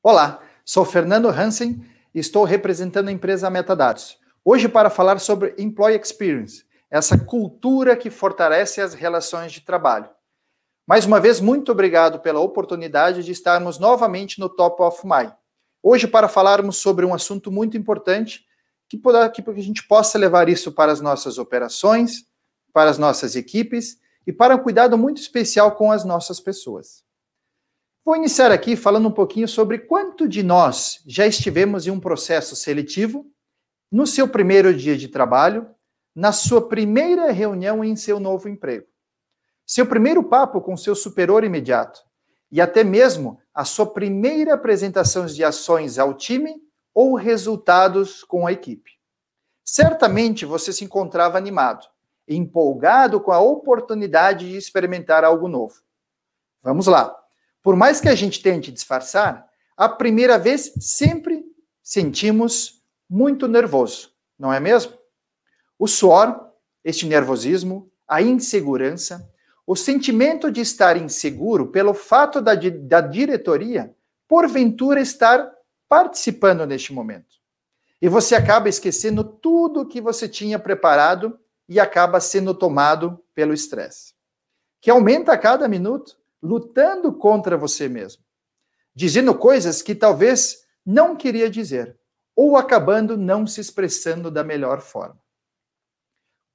Olá, sou Fernando Hansen e estou representando a empresa Metadados. Hoje para falar sobre Employee Experience, essa cultura que fortalece as relações de trabalho. Mais uma vez, muito obrigado pela oportunidade de estarmos novamente no Top of Mind. Hoje para falarmos sobre um assunto muito importante que a gente possa levar isso para as nossas operações, para as nossas equipes e para um cuidado muito especial com as nossas pessoas. Vou iniciar aqui falando um pouquinho sobre quanto de nós já estivemos em um processo seletivo, no seu primeiro dia de trabalho, na sua primeira reunião em seu novo emprego, seu primeiro papo com seu superior imediato e até mesmo a sua primeira apresentação de ações ao time ou resultados com a equipe. Certamente você se encontrava animado, empolgado com a oportunidade de experimentar algo novo. Vamos lá. Por mais que a gente tente disfarçar, a primeira vez sempre sentimos muito nervoso, não é mesmo? O suor, este nervosismo, a insegurança, o sentimento de estar inseguro pelo fato da diretoria, porventura, estar participando neste momento. E você acaba esquecendo tudo o que você tinha preparado e acaba sendo tomado pelo estresse, que aumenta a cada minuto, lutando contra você mesmo, dizendo coisas que talvez não queria dizer, ou acabando não se expressando da melhor forma.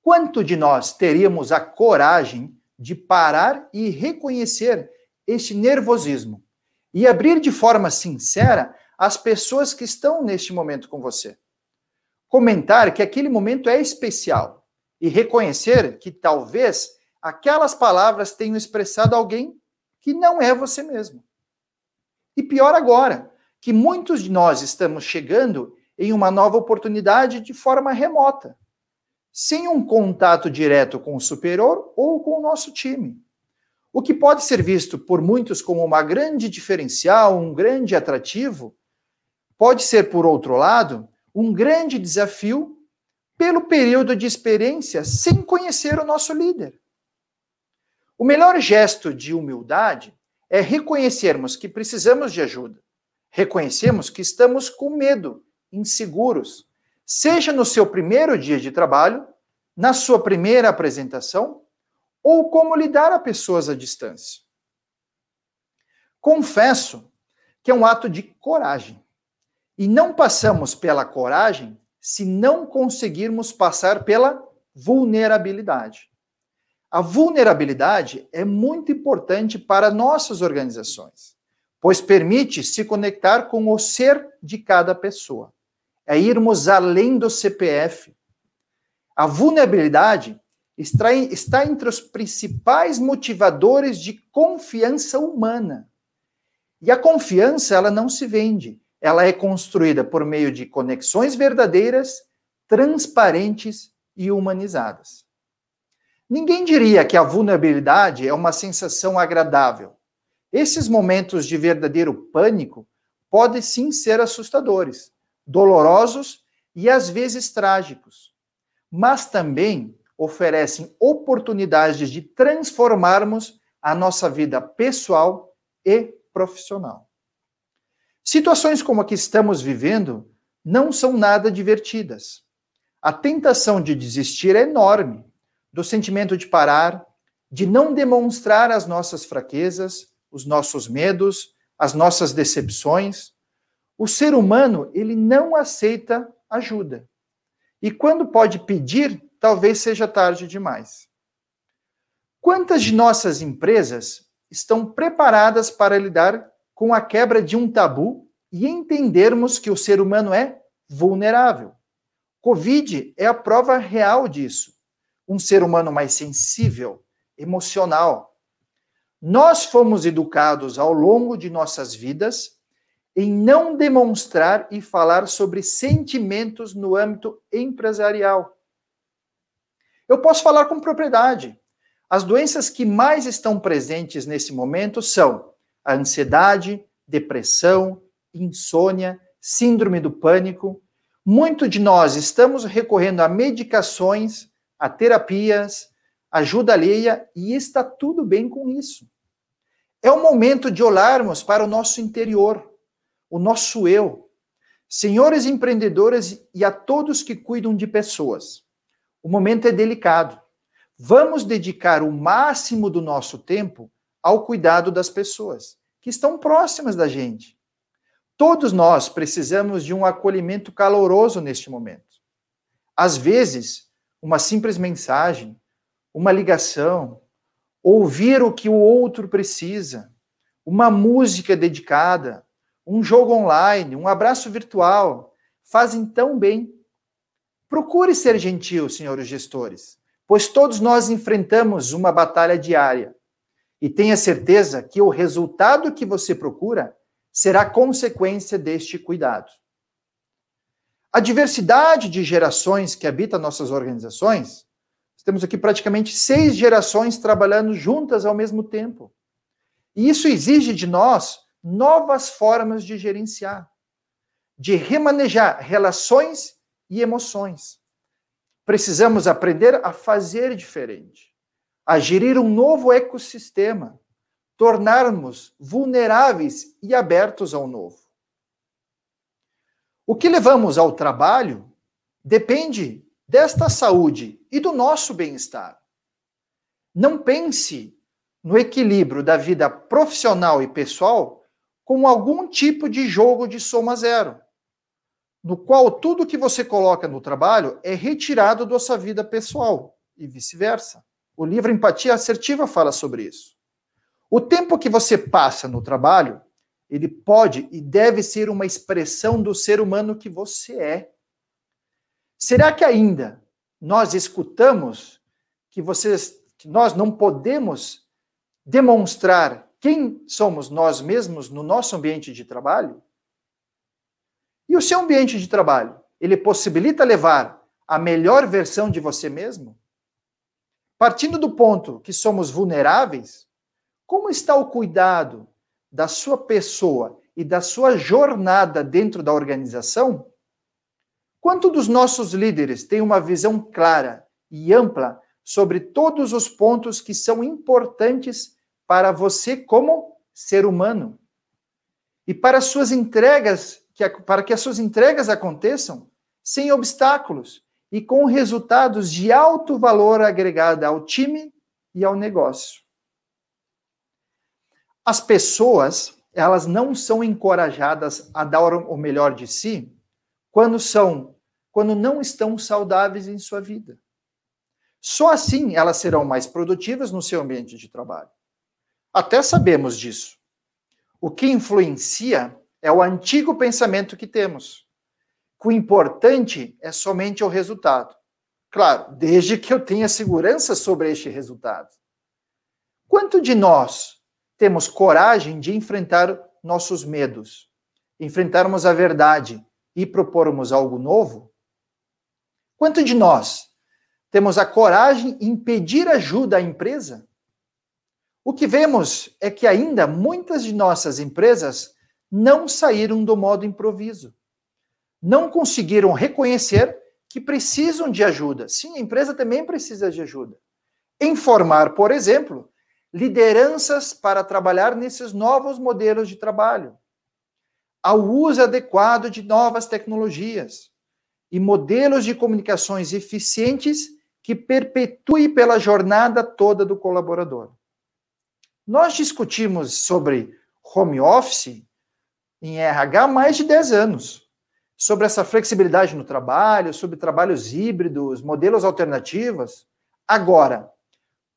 Quanto de nós teríamos a coragem de parar e reconhecer este nervosismo e abrir de forma sincera as pessoas que estão neste momento com você? Comentar que aquele momento é especial e reconhecer que talvez aquelas palavras tenham expressado alguém que não é você mesmo. E pior agora, que muitos de nós estamos chegando em uma nova oportunidade de forma remota, sem um contato direto com o superior ou com o nosso time. O que pode ser visto por muitos como uma grande diferencial, um grande atrativo, pode ser, por outro lado, um grande desafio pelo período de experiência sem conhecer o nosso líder. O melhor gesto de humildade é reconhecermos que precisamos de ajuda. Reconhecemos que estamos com medo, inseguros, seja no seu primeiro dia de trabalho, na sua primeira apresentação, ou como lidar a pessoas à distância. Confesso que é um ato de coragem. E não passamos pela coragem se não conseguirmos passar pela vulnerabilidade. A vulnerabilidade é muito importante para nossas organizações, pois permite se conectar com o ser de cada pessoa. É irmos além do CPF. A vulnerabilidade está entre os principais motivadores de confiança humana. E a confiança, ela não se vende. Ela é construída por meio de conexões verdadeiras, transparentes e humanizadas. Ninguém diria que a vulnerabilidade é uma sensação agradável. Esses momentos de verdadeiro pânico podem sim ser assustadores, dolorosos e às vezes trágicos, mas também oferecem oportunidades de transformarmos a nossa vida pessoal e profissional. Situações como a que estamos vivendo não são nada divertidas. A tentação de desistir é enorme, do sentimento de parar, de não demonstrar as nossas fraquezas, os nossos medos, as nossas decepções. O ser humano, ele não aceita ajuda. E quando pode pedir, talvez seja tarde demais. Quantas de nossas empresas estão preparadas para lidar com a quebra de um tabu e entendermos que o ser humano é vulnerável? Covid é a prova real disso. Um ser humano mais sensível, emocional. Nós fomos educados ao longo de nossas vidas em não demonstrar e falar sobre sentimentos no âmbito empresarial. Eu posso falar com propriedade. As doenças que mais estão presentes nesse momento são a ansiedade, depressão, insônia, síndrome do pânico. Muito de nós estamos recorrendo a medicações, a terapias, ajuda alheia, e está tudo bem com isso. É o momento de olharmos para o nosso interior, o nosso eu. Senhores empreendedores e a todos que cuidam de pessoas, o momento é delicado. Vamos dedicar o máximo do nosso tempo ao cuidado das pessoas que estão próximas da gente. Todos nós precisamos de um acolhimento caloroso neste momento. Às vezes, uma simples mensagem, uma ligação, ouvir o que o outro precisa, uma música dedicada, um jogo online, um abraço virtual, fazem tão bem. Procure ser gentil, senhores gestores, pois todos nós enfrentamos uma batalha diária. E tenha certeza que o resultado que você procura será consequência deste cuidado. A diversidade de gerações que habita nossas organizações, temos aqui praticamente 6 gerações trabalhando juntas ao mesmo tempo. E isso exige de nós novas formas de gerenciar, de remanejar relações e emoções. Precisamos aprender a fazer diferente, a gerir um novo ecossistema, tornarmos vulneráveis e abertos ao novo. O que levamos ao trabalho depende desta saúde e do nosso bem-estar. Não pense no equilíbrio da vida profissional e pessoal como algum tipo de jogo de soma zero, no qual tudo que você coloca no trabalho é retirado da sua vida pessoal e vice-versa. O livro Empatia Assertiva fala sobre isso. O tempo que você passa no trabalho, ele pode e deve ser uma expressão do ser humano que você é. Será que ainda nós escutamos que nós não podemos demonstrar quem somos nós mesmos no nosso ambiente de trabalho? E o seu ambiente de trabalho, ele possibilita levar a melhor versão de você mesmo? Partindo do ponto que somos vulneráveis, como está o cuidado da sua pessoa e da sua jornada dentro da organização? Quanto dos nossos líderes têm uma visão clara e ampla sobre todos os pontos que são importantes para você como ser humano? E para que as suas entregas aconteçam sem obstáculos e com resultados de alto valor agregado ao time e ao negócio. As pessoas, elas não são encorajadas a dar o melhor de si quando não estão saudáveis em sua vida. Só assim elas serão mais produtivas no seu ambiente de trabalho. Até sabemos disso. O que influencia é o antigo pensamento que temos. Que o importante é somente o resultado. Claro, desde que eu tenha segurança sobre este resultado. Quanto de nós temos coragem de enfrentar nossos medos, enfrentarmos a verdade e propormos algo novo? Quanto de nós temos a coragem em pedir ajuda à empresa? O que vemos é que ainda muitas de nossas empresas não saíram do modo improviso. Não conseguiram reconhecer que precisam de ajuda. Sim, a empresa também precisa de ajuda. Informar, por exemplo, lideranças para trabalhar nesses novos modelos de trabalho, ao uso adequado de novas tecnologias e modelos de comunicações eficientes que perpetuem pela jornada toda do colaborador. Nós discutimos sobre home office em RH há mais de 10 anos, sobre essa flexibilidade no trabalho, sobre trabalhos híbridos, modelos alternativos. Agora,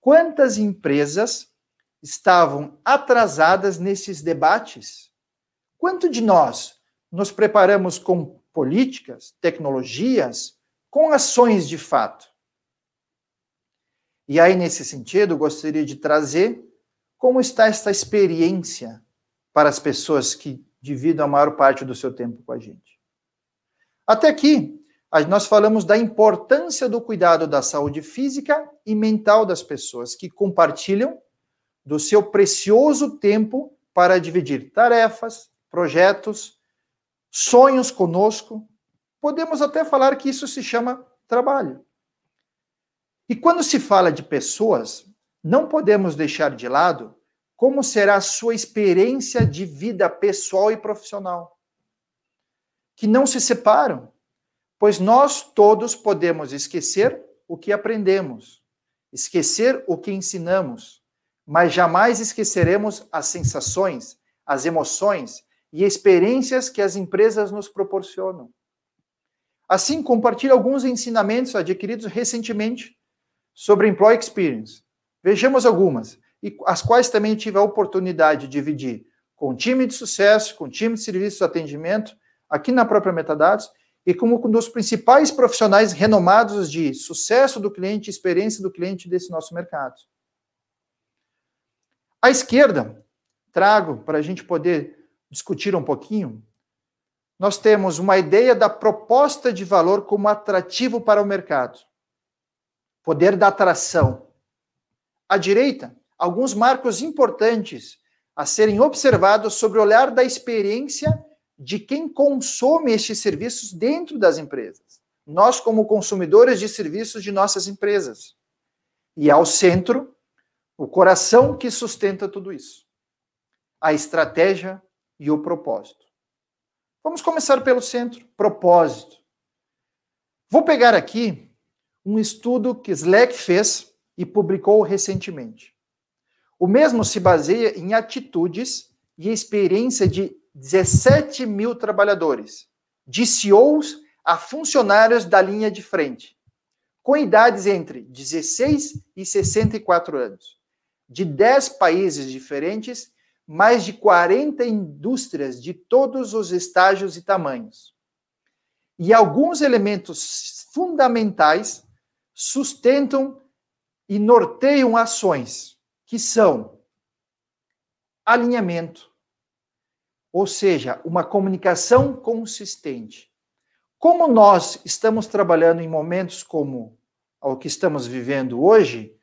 quantas empresas estavam atrasadas nesses debates? Quanto de nós nos preparamos com políticas, tecnologias, com ações de fato? E aí, nesse sentido, gostaria de trazer como está esta experiência para as pessoas que dividem a maior parte do seu tempo com a gente. Até aqui, nós falamos da importância do cuidado da saúde física e mental das pessoas que compartilham do seu precioso tempo para dividir tarefas, projetos, sonhos conosco. Podemos até falar que isso se chama trabalho. E quando se fala de pessoas, não podemos deixar de lado como será a sua experiência de vida pessoal e profissional. que não se separam, pois nós todos podemos esquecer o que aprendemos, esquecer o que ensinamos, mas jamais esqueceremos as sensações, as emoções e experiências que as empresas nos proporcionam. Assim, compartilho alguns ensinamentos adquiridos recentemente sobre Employee Experience. Vejamos algumas, e as quais também tive a oportunidade de dividir com o time de sucesso, com o time de serviços de atendimento, aqui na própria Metadados, e como um dos principais profissionais renomados de sucesso do cliente, experiência do cliente desse nosso mercado. À esquerda, trago para a gente poder discutir um pouquinho, nós temos uma ideia da proposta de valor como atrativo para o mercado. Poder da atração. À direita, alguns marcos importantes a serem observados sobre o olhar da experiência de quem consome estes serviços dentro das empresas. Nós, como consumidores de serviços de nossas empresas. E ao centro, o coração que sustenta tudo isso. A estratégia e o propósito. Vamos começar pelo centro, propósito. Vou pegar aqui um estudo que Slack fez e publicou recentemente. O mesmo se baseia em atitudes e experiência de 17 mil trabalhadores, de CEOs a funcionários da linha de frente, com idades entre 16 e 64 anos, de 10 países diferentes, mais de 40 indústrias de todos os estágios e tamanhos. E alguns elementos fundamentais sustentam e norteiam ações, que são alinhamento, ou seja, uma comunicação consistente. Como nós estamos trabalhando em momentos como o que estamos vivendo hoje,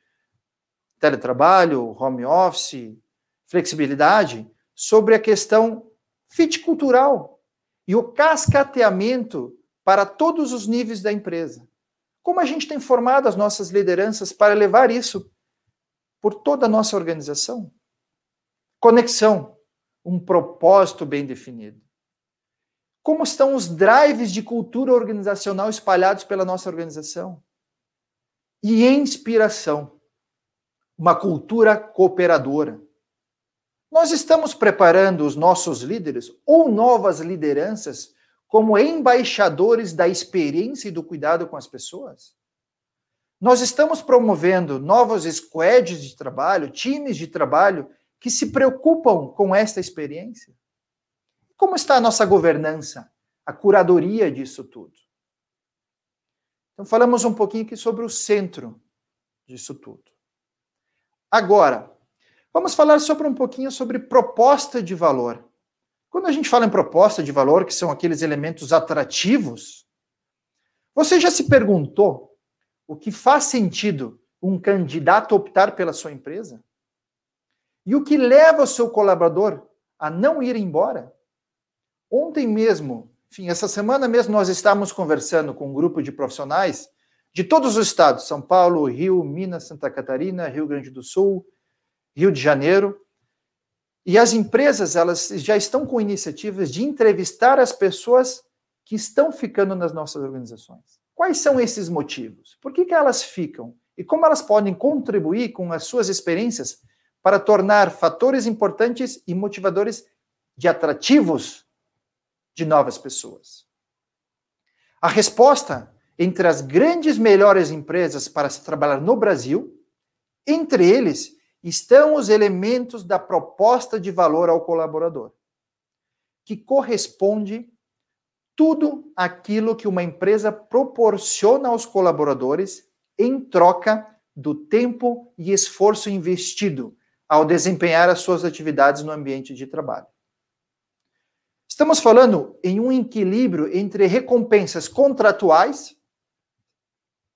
teletrabalho, home office, flexibilidade, sobre a questão fit cultural e o cascateamento para todos os níveis da empresa. Como a gente tem formado as nossas lideranças para levar isso por toda a nossa organização? Conexão, um propósito bem definido. Como estão os drives de cultura organizacional espalhados pela nossa organização? E inspiração, uma cultura cooperadora. Nós estamos preparando os nossos líderes ou novas lideranças como embaixadores da experiência e do cuidado com as pessoas? Nós estamos promovendo novos squads de trabalho, times de trabalho que se preocupam com esta experiência? Como está a nossa governança, a curadoria disso tudo? Então, falamos um pouquinho aqui sobre o centro disso tudo. Agora, vamos falar sobre um pouquinho sobre proposta de valor. Quando a gente fala em proposta de valor, que são aqueles elementos atrativos, você já se perguntou o que faz sentido um candidato optar pela sua empresa? E o que leva o seu colaborador a não ir embora? Ontem mesmo, enfim, essa semana mesmo, nós estávamos conversando com um grupo de profissionais de todos os estados, São Paulo, Rio, Minas, Santa Catarina, Rio Grande do Sul, Rio de Janeiro, e as empresas, elas já estão com iniciativas de entrevistar as pessoas que estão ficando nas nossas organizações. Quais são esses motivos? Por que elas ficam? E como elas podem contribuir com as suas experiências para tornar fatores importantes e motivadores de atrativos de novas pessoas? A resposta entre as grandes melhores empresas para se trabalhar no Brasil, entre eles estão os elementos da proposta de valor ao colaborador, que corresponde tudo aquilo que uma empresa proporciona aos colaboradores em troca do tempo e esforço investido ao desempenhar as suas atividades no ambiente de trabalho. Estamos falando em um equilíbrio entre recompensas contratuais,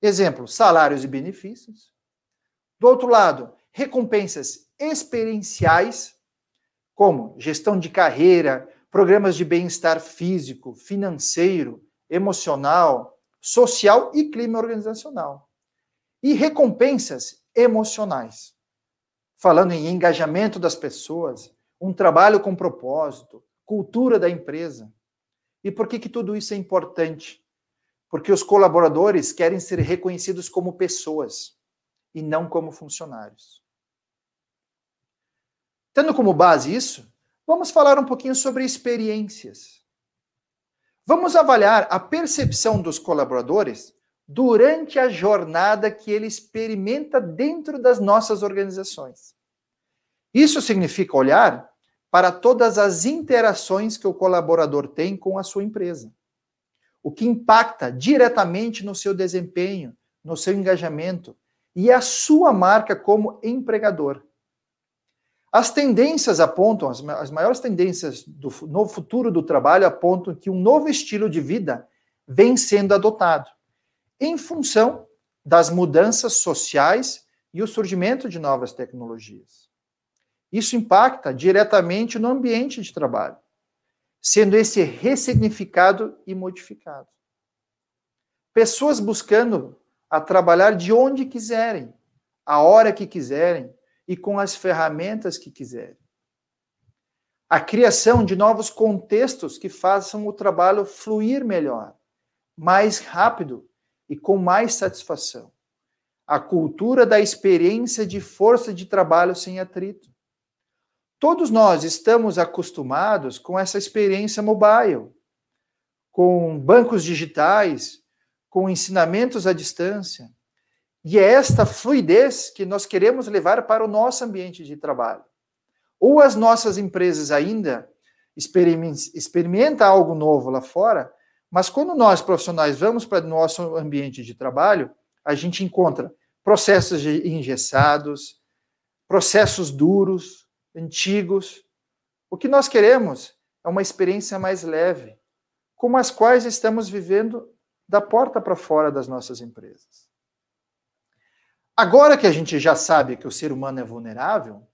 exemplo, salários e benefícios. Do outro lado, recompensas experienciais, como gestão de carreira, programas de bem-estar físico, financeiro, emocional, social e clima organizacional. E recompensas emocionais, falando em engajamento das pessoas, um trabalho com propósito, cultura da empresa. E por que tudo isso é importante? Porque os colaboradores querem ser reconhecidos como pessoas e não como funcionários. Tendo como base isso, vamos falar um pouquinho sobre experiências. Vamos avaliar a percepção dos colaboradores durante a jornada que ele experimenta dentro das nossas organizações. Isso significa olhar para todas as interações que o colaborador tem com a sua empresa, o que impacta diretamente no seu desempenho, no seu engajamento e a sua marca como empregador. As tendências apontam, as maiores tendências no futuro do trabalho apontam que um novo estilo de vida vem sendo adotado, em função das mudanças sociais e o surgimento de novas tecnologias. Isso impacta diretamente no ambiente de trabalho, sendo esse ressignificado e modificado. Pessoas buscando a trabalhar de onde quiserem, a hora que quiserem e com as ferramentas que quiserem. A criação de novos contextos que façam o trabalho fluir melhor, mais rápido e com mais satisfação. A cultura da experiência de força de trabalho sem atrito. Todos nós estamos acostumados com essa experiência mobile, com bancos digitais, com ensinamentos à distância. E é esta fluidez que nós queremos levar para o nosso ambiente de trabalho. Ou as nossas empresas ainda experimentam algo novo lá fora, mas quando nós, profissionais, vamos para o nosso ambiente de trabalho, a gente encontra processos engessados, processos duros, antigos. O que nós queremos é uma experiência mais leve, como as quais estamos vivendo da porta para fora das nossas empresas. Agora que a gente já sabe que o ser humano é vulnerável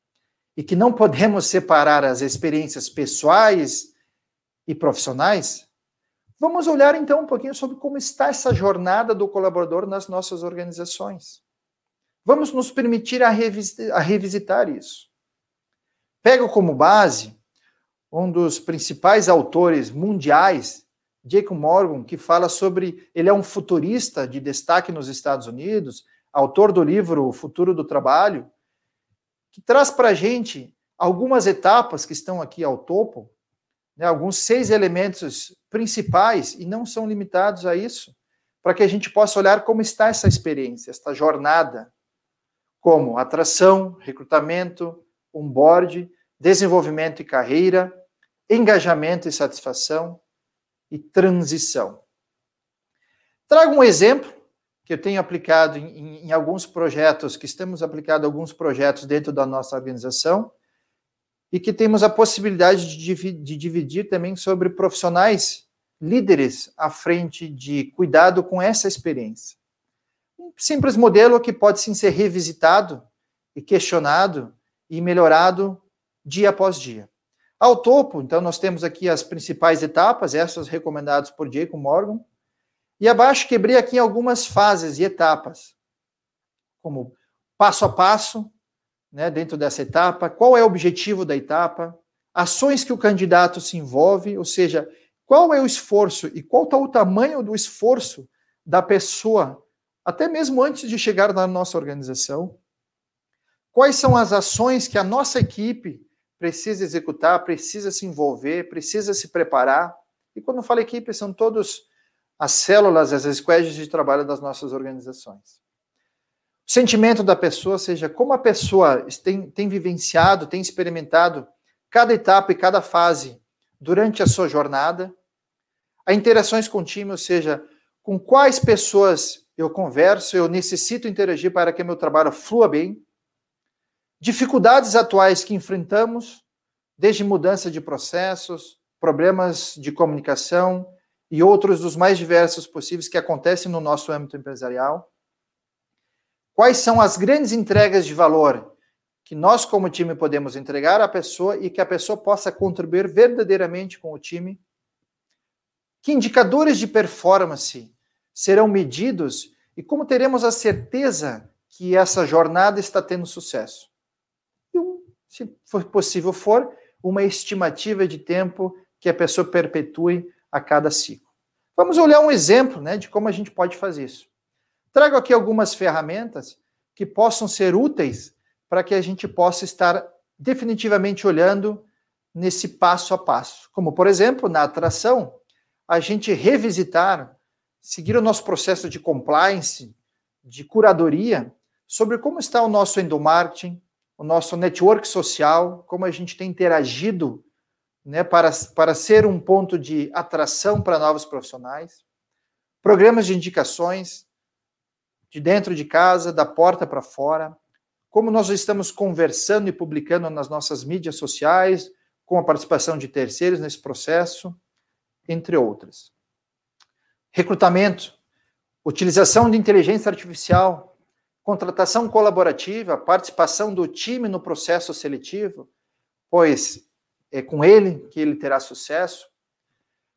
e que não podemos separar as experiências pessoais e profissionais, vamos olhar então um pouquinho sobre como está essa jornada do colaborador nas nossas organizações. Vamos nos permitir a revisitar isso. Pego como base um dos principais autores mundiais, Jacob Morgan, que fala sobre, ele é um futurista de destaque nos Estados Unidos, autor do livro O Futuro do Trabalho, que traz para a gente algumas etapas que estão aqui ao topo, né, alguns 6 elementos principais, e não são limitados a isso, para que a gente possa olhar como está essa experiência, esta jornada, como atração, recrutamento, onboard, desenvolvimento e carreira, engajamento e satisfação e transição. Trago um exemplo que eu tenho aplicado em alguns projetos, que estamos aplicando alguns projetos dentro da nossa organização, e que temos a possibilidade de dividir também sobre profissionais líderes à frente de cuidado com essa experiência. Um simples modelo que pode sim ser revisitado e questionado e melhorado dia após dia. Ao topo, então, nós temos aqui as principais etapas, essas recomendadas por Jacob Morgan, e abaixo quebrei aqui algumas fases e etapas, como passo a passo, né, dentro dessa etapa, qual é o objetivo da etapa, ações que o candidato se envolve, ou seja, qual é o esforço e qual está o tamanho do esforço da pessoa, até mesmo antes de chegar na nossa organização, quais são as ações que a nossa equipe precisa executar, precisa se envolver, precisa se preparar, e quando eu falo equipe, são todos as células, as squads de trabalho das nossas organizações. O sentimento da pessoa, ou seja, como a pessoa tem vivenciado, tem experimentado cada etapa e cada fase durante a sua jornada. A interações com o time, ou seja, com quais pessoas eu converso, eu necessito interagir para que meu trabalho flua bem. Dificuldades atuais que enfrentamos, desde mudança de processos, problemas de comunicação, e outros dos mais diversos possíveis que acontecem no nosso âmbito empresarial. Quais são as grandes entregas de valor que nós, como time, podemos entregar à pessoa e que a pessoa possa contribuir verdadeiramente com o time? Que indicadores de performance serão medidos e como teremos a certeza que essa jornada está tendo sucesso? E, se for possível, uma estimativa de tempo que a pessoa perpetue a cada ciclo. Vamos olhar um exemplo, né, de como a gente pode fazer isso. Trago aqui algumas ferramentas que possam ser úteis para que a gente possa estar definitivamente olhando nesse passo a passo. Como, por exemplo, na atração, a gente revisitar, seguir o nosso processo de compliance, de curadoria, sobre como está o nosso endomarketing, o nosso network social, como a gente tem interagido, né, para ser um ponto de atração para novos profissionais, programas de indicações, de dentro de casa, da porta para fora, como nós estamos conversando e publicando nas nossas mídias sociais, com a participação de terceiros nesse processo, entre outras. Recrutamento, utilização de inteligência artificial, contratação colaborativa, participação do time no processo seletivo, pois é com ele que ele terá sucesso.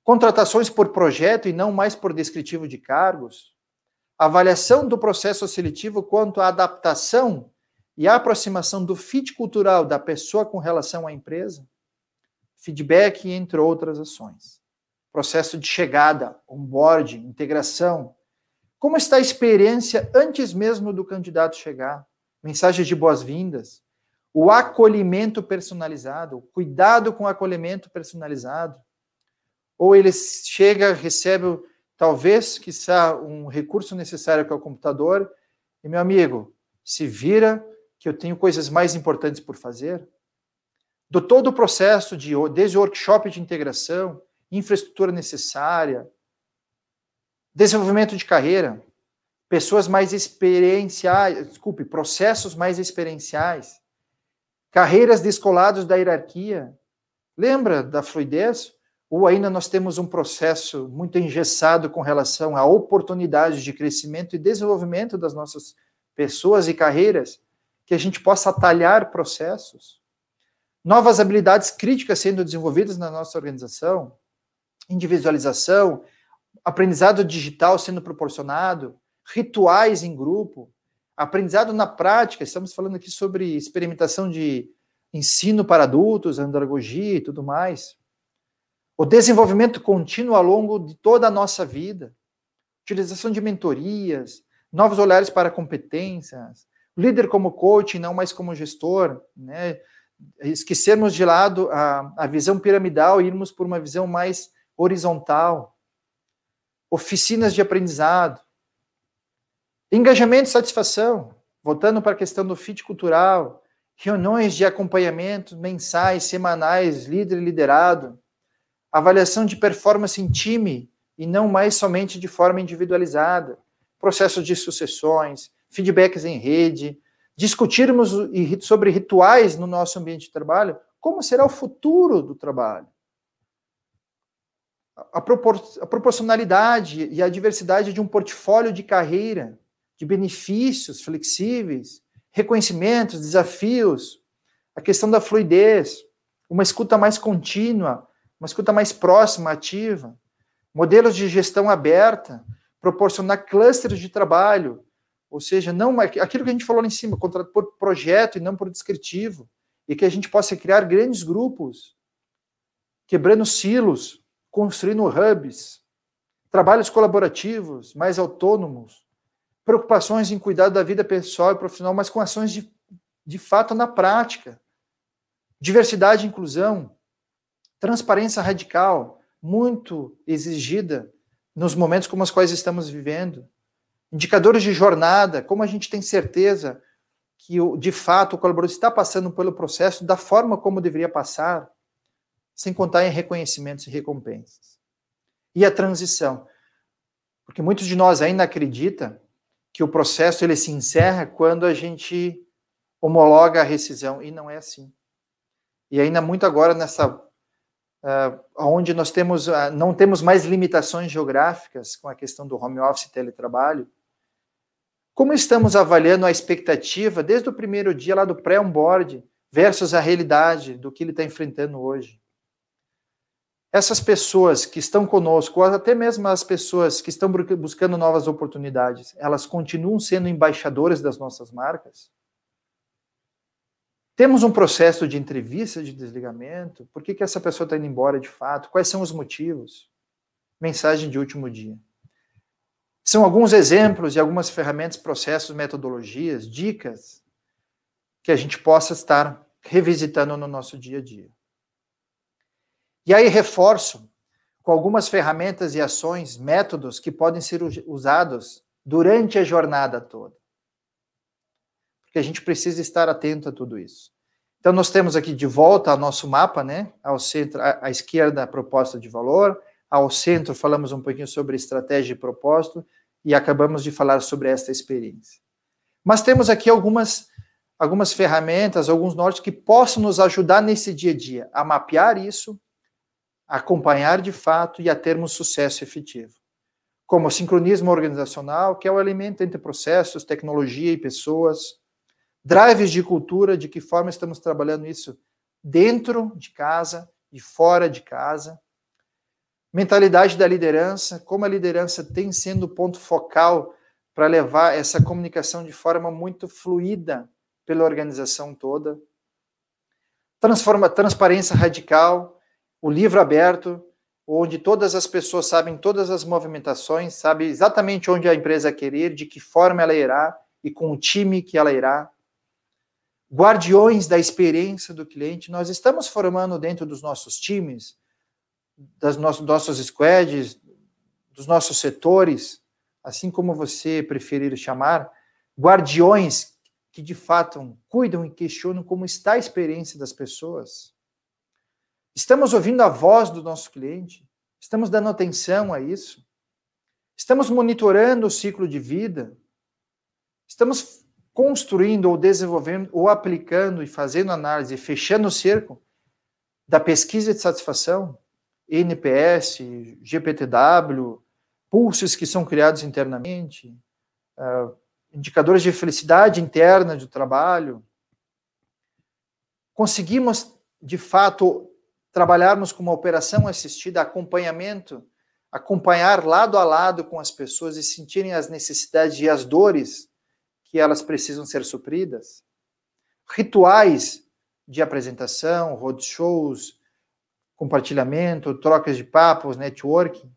Contratações por projeto e não mais por descritivo de cargos. Avaliação do processo seletivo quanto à adaptação e a aproximação do fit cultural da pessoa com relação à empresa. Feedback, entre outras ações. Processo de chegada, onboarding, integração. Como está a experiência antes mesmo do candidato chegar? Mensagens de boas-vindas. O acolhimento personalizado, o cuidado com o acolhimento personalizado. Ou ele chega, recebe, talvez, quiçá, um recurso necessário que é o computador, e, meu amigo, se vira que eu tenho coisas mais importantes por fazer. Do todo o processo, desde o workshop de integração, infraestrutura necessária, desenvolvimento de carreira, pessoas mais experienciais, processos mais experienciais, carreiras descoladas da hierarquia. Lembra da fluidez? Ou ainda nós temos um processo muito engessado com relação a oportunidades de crescimento e desenvolvimento das nossas pessoas e carreiras, que a gente possa atalhar processos. Novas habilidades críticas sendo desenvolvidas na nossa organização, individualização, aprendizado digital sendo proporcionado, rituais em grupo, aprendizado na prática, estamos falando aqui sobre experimentação de ensino para adultos, andragogia e tudo mais. O desenvolvimento contínuo ao longo de toda a nossa vida, utilização de mentorias, novos olhares para competências, líder como coach, não mais como gestor, né? Esquecermos de lado a visão piramidal e irmos por uma visão mais horizontal. Oficinas de aprendizado. Engajamento e satisfação, voltando para a questão do fit cultural, reuniões de acompanhamento mensais, semanais, líder e liderado, avaliação de performance em time e não mais somente de forma individualizada, processo de sucessões, feedbacks em rede, discutirmos sobre rituais no nosso ambiente de trabalho, como será o futuro do trabalho. A proporcionalidade e a diversidade de um portfólio de carreira, de benefícios flexíveis, reconhecimentos, desafios, a questão da fluidez, uma escuta mais contínua, uma escuta mais próxima, ativa, modelos de gestão aberta, proporcionar clusters de trabalho, ou seja, não aquilo que a gente falou lá em cima, contrato por projeto e não por descritivo, e que a gente possa criar grandes grupos, quebrando silos, construindo hubs, trabalhos colaborativos, mais autônomos, preocupações em cuidar da vida pessoal e profissional, mas com ações de fato na prática, diversidade e inclusão, transparência radical, muito exigida nos momentos como os quais estamos vivendo, indicadores de jornada, como a gente tem certeza que, de fato, o colaborador está passando pelo processo da forma como deveria passar, sem contar em reconhecimentos e recompensas. E a transição, porque muitos de nós ainda acreditam que o processo ele se encerra quando a gente homologa a rescisão, e não é assim. E ainda muito agora nessa onde nós não temos mais limitações geográficas com a questão do home office e teletrabalho, como estamos avaliando a expectativa desde o primeiro dia lá do pré-onboard versus a realidade do que ele está enfrentando hoje? Essas pessoas que estão conosco, ou até mesmo as pessoas que estão buscando novas oportunidades, elas continuam sendo embaixadoras das nossas marcas? Temos um processo de entrevista de desligamento? Por que essa pessoa está indo embora de fato? Quais são os motivos? mensagem de último dia. São alguns exemplos e algumas ferramentas, processos, metodologias, dicas que a gente possa estar revisitando no nosso dia a dia. E aí reforço com algumas ferramentas e ações, métodos que podem ser usados durante a jornada toda. Porque a gente precisa estar atento a tudo isso. Então, nós temos aqui de volta ao nosso mapa, né? Ao centro, à esquerda, a proposta de valor, ao centro, falamos um pouquinho sobre estratégia e propósito, e acabamos de falar sobre esta experiência. Mas temos aqui algumas ferramentas, alguns nortes que possam nos ajudar nesse dia a dia, a mapear isso, a acompanhar de fato e a termos sucesso efetivo. Como o sincronismo organizacional, que é o elemento entre processos, tecnologia e pessoas, drives de cultura, de que forma estamos trabalhando isso dentro de casa e fora de casa, mentalidade da liderança, como a liderança tem sendo o ponto focal para levar essa comunicação de forma muito fluida pela organização toda. Transparência radical, o livro aberto, onde todas as pessoas sabem todas as movimentações, sabem exatamente onde a empresa quer ir, de que forma ela irá e com o time que ela irá. Guardiões da experiência do cliente, nós estamos formando dentro dos nossos times, dos nossos squads, dos nossos setores, assim como você preferir chamar, guardiões que de fato cuidam e questionam como está a experiência das pessoas. Estamos ouvindo a voz do nosso cliente? Estamos dando atenção a isso? Estamos monitorando o ciclo de vida? Estamos construindo ou desenvolvendo ou aplicando e fazendo análise, fechando o cerco da pesquisa de satisfação? NPS, GPTW, pulsos que são criados internamente, indicadores de felicidade interna do trabalho. Conseguimos, de fato, trabalharmos com uma operação assistida, acompanhamento, acompanhar lado a lado com as pessoas e sentirem as necessidades e as dores que elas precisam ser supridas. Rituais de apresentação, roadshows, compartilhamento, trocas de papos, networking,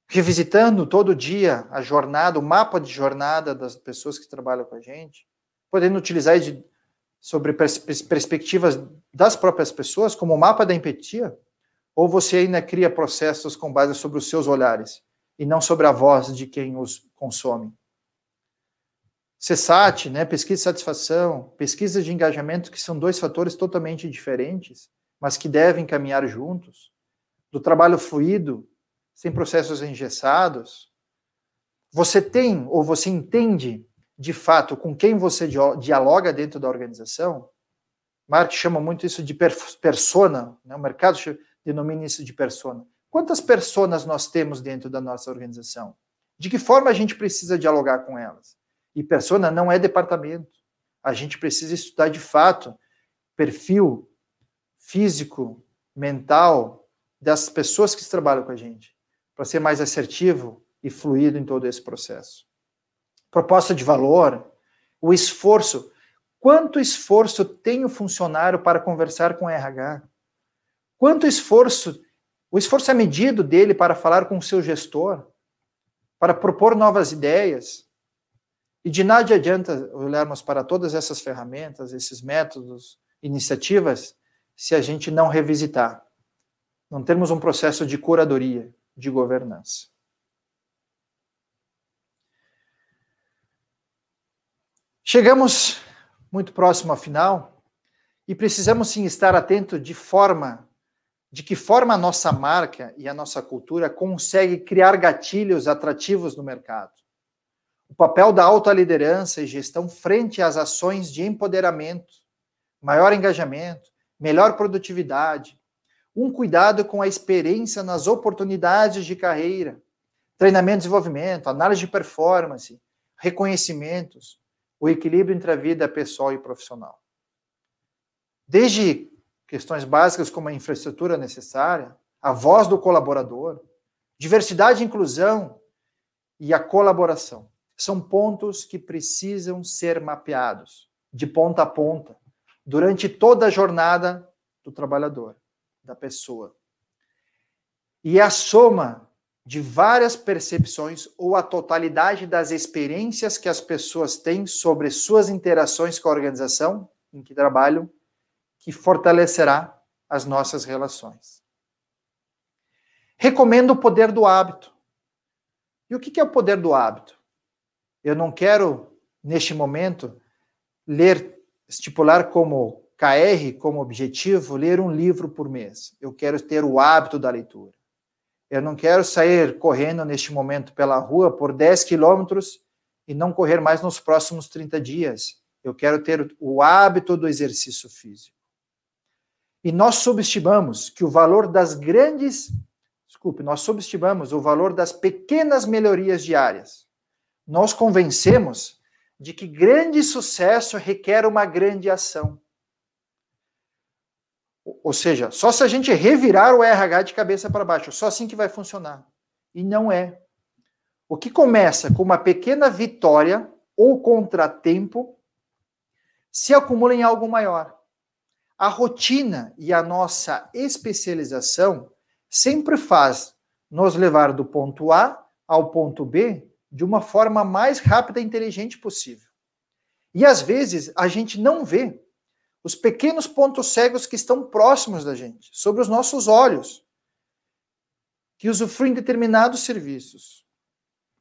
revisitando todo dia a jornada, o mapa de jornada das pessoas que trabalham com a gente, podendo utilizar sobre perspectivas das próprias pessoas, como o mapa da empatia, ou você ainda cria processos com base sobre os seus olhares, e não sobre a voz de quem os consome. CSAT, né, pesquisa de satisfação, pesquisa de engajamento, que são dois fatores totalmente diferentes, mas que devem caminhar juntos, do trabalho fluido, sem processos engessados. Você tem, ou você entende, de fato, com quem você dialoga dentro da organização? Mark chama muito isso de persona, né? O mercado denomina isso de persona. Quantas personas nós temos dentro da nossa organização? De que forma a gente precisa dialogar com elas? E persona não é departamento. A gente precisa estudar, de fato, perfil físico, mental, das pessoas que trabalham com a gente, para ser mais assertivo e fluido em todo esse processo. Proposta de valor, o esforço. Quanto esforço tem o funcionário para conversar com o RH? Quanto esforço, o esforço é medido dele para falar com o seu gestor, para propor novas ideias? E de nada adianta olharmos para todas essas ferramentas, esses métodos, iniciativas, se a gente não revisitar, não termos um processo de curadoria, de governança. Chegamos muito próximo ao final e precisamos sim estar atento de que forma a nossa marca e a nossa cultura consegue criar gatilhos atrativos no mercado. O papel da alta liderança e gestão frente às ações de empoderamento, maior engajamento, melhor produtividade, um cuidado com a experiência nas oportunidades de carreira, treinamento e desenvolvimento, análise de performance, reconhecimentos, o equilíbrio entre a vida pessoal e profissional. Desde questões básicas como a infraestrutura necessária, a voz do colaborador, diversidade e inclusão e a colaboração. São pontos que precisam ser mapeados de ponta a ponta durante toda a jornada do trabalhador, da pessoa. E é a soma de várias percepções ou a totalidade das experiências que as pessoas têm sobre suas interações com a organização em que trabalham que fortalecerá as nossas relações. Recomendo o poder do hábito. E o que é o poder do hábito? Eu não quero, neste momento, estipular como KR, como objetivo, ler um livro por mês. Eu quero ter o hábito da leitura. Eu não quero sair correndo neste momento pela rua por 10 quilômetros e não correr mais nos próximos 30 dias. Eu quero ter o hábito do exercício físico. E nós subestimamos que o valor das nós subestimamos o valor das pequenas melhorias diárias. Nós convencemos de que grande sucesso requer uma grande ação. Ou seja, só se a gente revirar o RH de cabeça para baixo, só assim que vai funcionar. E não é. O que começa com uma pequena vitória ou contratempo se acumula em algo maior. A rotina e a nossa especialização sempre faz nos levar do ponto A ao ponto B de uma forma mais rápida e inteligente possível. E às vezes a gente não vê os pequenos pontos cegos que estão próximos da gente, sobre os nossos olhos, que usufruem determinados serviços.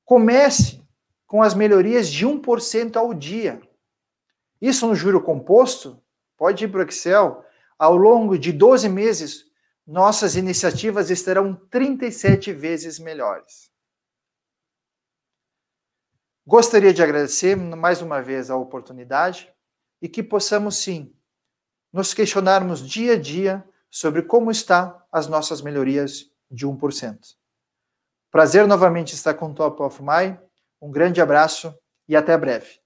Comece com as melhorias de 1% ao dia. Isso no juro composto, pode ir para o Excel, ao longo de 12 meses, nossas iniciativas estarão 37 vezes melhores. Gostaria de agradecer mais uma vez a oportunidade e que possamos, sim, nos questionarmos dia a dia sobre como estão as nossas melhorias de 1%. Prazer novamente estar com o Top of Mind. Um grande abraço e até breve.